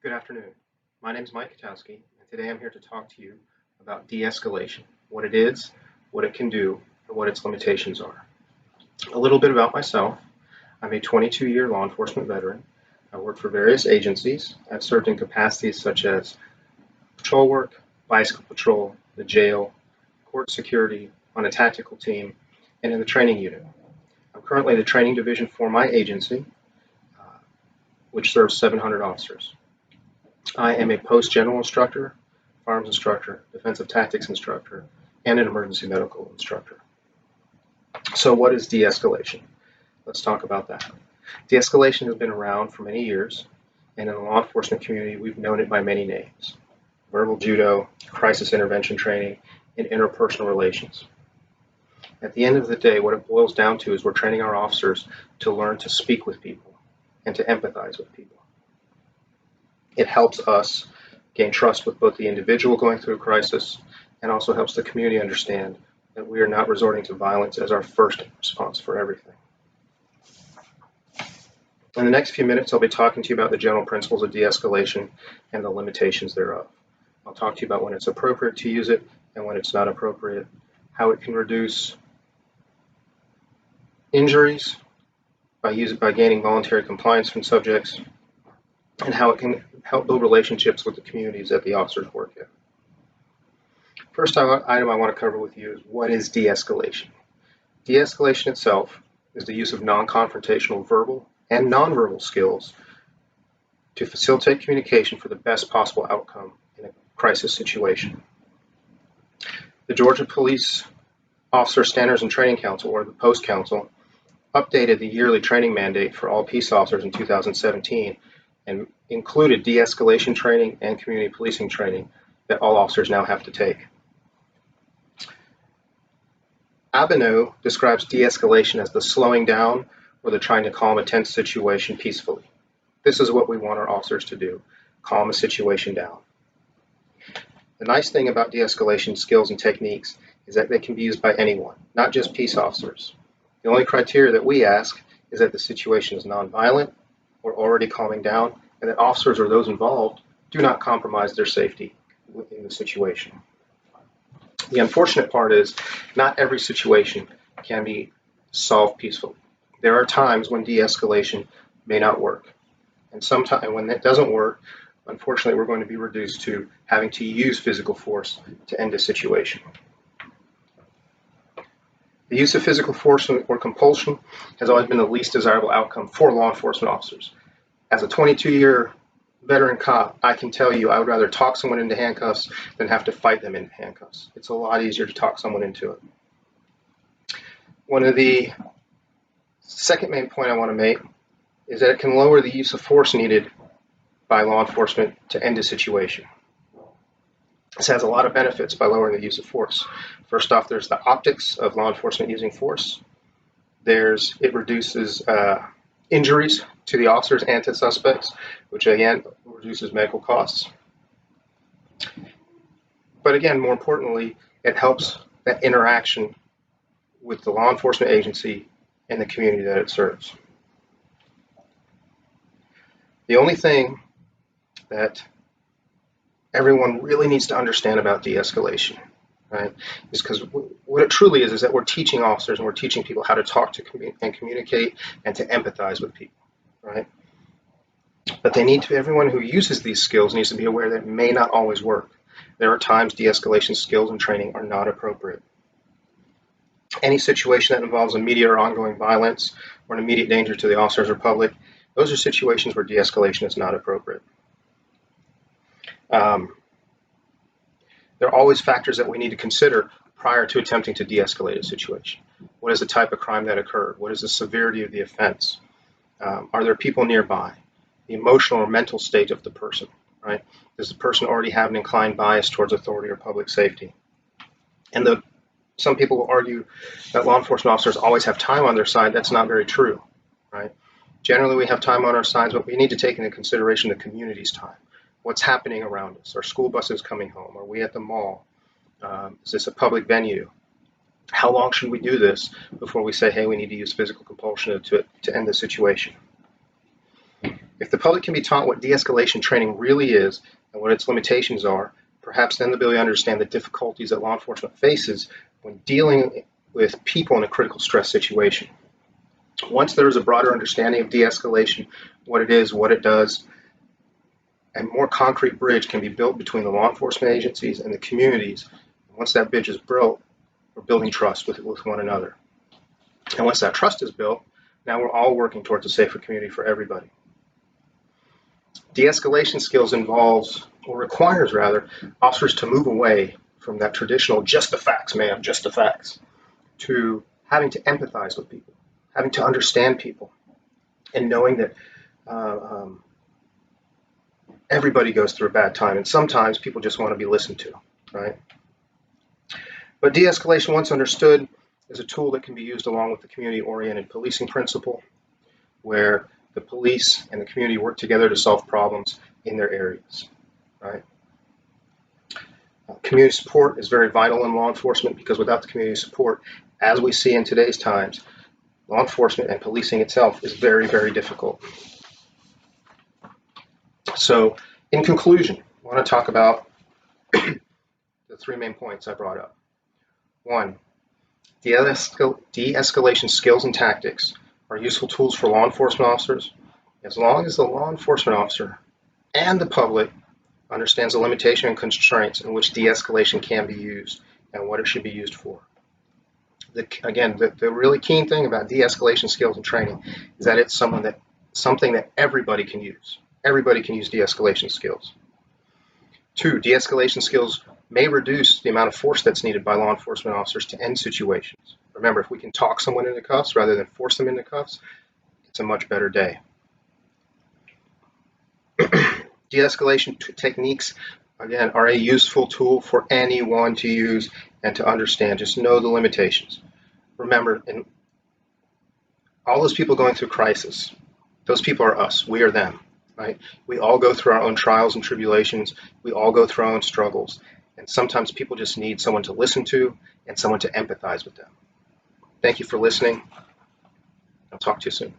Good afternoon. My name is Mike Kotowski, and today I'm here to talk to you about de-escalation, what it is, what it can do, and what its limitations are. A little bit about myself. I'm a 22-year law enforcement veteran. I work for various agencies. I've served in capacities such as patrol work, bicycle patrol, the jail, court security, on a tactical team, and in the training unit. I'm currently the training division for my agency, which serves 700 officers. I am a post-general instructor, firearms instructor, defensive tactics instructor, and an emergency medical instructor. So what is de-escalation? Let's talk about that. De-escalation has been around for many years, and in the law enforcement community, we've known it by many names: verbal judo, crisis intervention training, and interpersonal relations. At the end of the day, what it boils down to is we're training our officers to learn to speak with people and to empathize with people. It helps us gain trust with both the individual going through a crisis and also helps the community understand that we are not resorting to violence as our first response for everything. In the next few minutes, I'll be talking to you about the general principles of de-escalation and the limitations thereof. I'll talk to you about when it's appropriate to use it and when it's not appropriate, how it can reduce injuries by gaining voluntary compliance from subjects, and how it can help build relationships with the communities that the officers work in. First item I want to cover with you is what is de-escalation. De-escalation itself is the use of non-confrontational verbal and non-verbal skills to facilitate communication for the best possible outcome in a crisis situation. The Georgia Police Officer Standards and Training Council, or the Post Council, updated the yearly training mandate for all peace officers in 2017 and included de-escalation training and community policing training that all officers now have to take. Abeno describes de-escalation as the slowing down or the trying to calm a tense situation peacefully. This is what we want our officers to do: calm a situation down. The nice thing about de-escalation skills and techniques is that they can be used by anyone, not just peace officers. The only criteria that we ask is that the situation is nonviolent, or already calming down, and that officers or those involved do not compromise their safety within the situation. The unfortunate part is not every situation can be solved peacefully. There are times when de-escalation may not work. And sometimes when that doesn't work, unfortunately, we're going to be reduced to having to use physical force to end a situation. The use of physical force or compulsion has always been the least desirable outcome for law enforcement officers. As a 22-year veteran cop, I can tell you I would rather talk someone into handcuffs than have to fight them into handcuffs. It's a lot easier to talk someone into it. One of the second main point I want to make is that it can lower the use of force needed by law enforcement to end a situation. This has a lot of benefits by lowering the use of force. First off, there's the optics of law enforcement using force. It reduces injuries to the officers and to suspects, which again reduces medical costs. But again, more importantly, it helps that interaction with the law enforcement agency and the community that it serves. The only thing that everyone really needs to understand about de-escalation, right, is because what it truly is that we're teaching officers and we're teaching people how to talk to and communicate and to empathize with people, right? But everyone who uses these skills needs to be aware that it may not always work. There are times de-escalation skills and training are not appropriate. Any situation that involves immediate or ongoing violence or an immediate danger to the officers or public, those are situations where de-escalation is not appropriate. There are always factors that we need to consider prior to attempting to de-escalate a situation. What is the type of crime that occurred? What is the severity of the offense? Are there people nearby? The emotional or mental state of the person, right? Does the person already have an inclined bias towards authority or public safety? And some people will argue that law enforcement officers always have time on their side. That's not very true, right? Generally, we have time on our sides, but we need to take into consideration the community's time. What's happening around us? Are school buses coming home? Are we at the mall? Is this a public venue? How long should we do this before we say, hey, we need to use physical compulsion to end the situation? If the public can be taught what de-escalation training really is and what its limitations are, perhaps then they'll be able to understand the difficulties that law enforcement faces when dealing with people in a critical stress situation. Once there is a broader understanding of de-escalation, what it is, what it does, a more concrete bridge can be built between the law enforcement agencies and the communities. Once that bridge is built, we're building trust with one another. And once that trust is built, now we're all working towards a safer community for everybody. De-escalation skills involves, or requires rather, officers to move away from that traditional just the facts, ma'am, just the facts, to having to empathize with people, having to understand people, and knowing that everybody goes through a bad time, and sometimes people just want to be listened to, right? But de-escalation, once understood, is a tool that can be used along with the community-oriented policing principle, where the police and the community work together to solve problems in their areas, right? Community support is very vital in law enforcement, because without the community support, as we see in today's times, law enforcement and policing itself is very, very difficult. So, in conclusion, I want to talk about the three main points I brought up. One, de-escalation skills and tactics are useful tools for law enforcement officers as long as the law enforcement officer and the public understands the limitation and constraints in which de-escalation can be used and what it should be used for. The really key thing about de-escalation skills and training is that it's something that everybody can use. Everybody can use de-escalation skills. Two, de-escalation skills may reduce the amount of force that's needed by law enforcement officers to end situations. Remember, if we can talk someone into cuffs rather than force them into cuffs, it's a much better day. De-escalation techniques, again, are a useful tool for anyone to use and to understand. Just know the limitations. Remember, in all those people going through crisis, those people are us. We are them, right? We all go through our own trials and tribulations. We all go through our own struggles. And sometimes people just need someone to listen to and someone to empathize with them. Thank you for listening. I'll talk to you soon.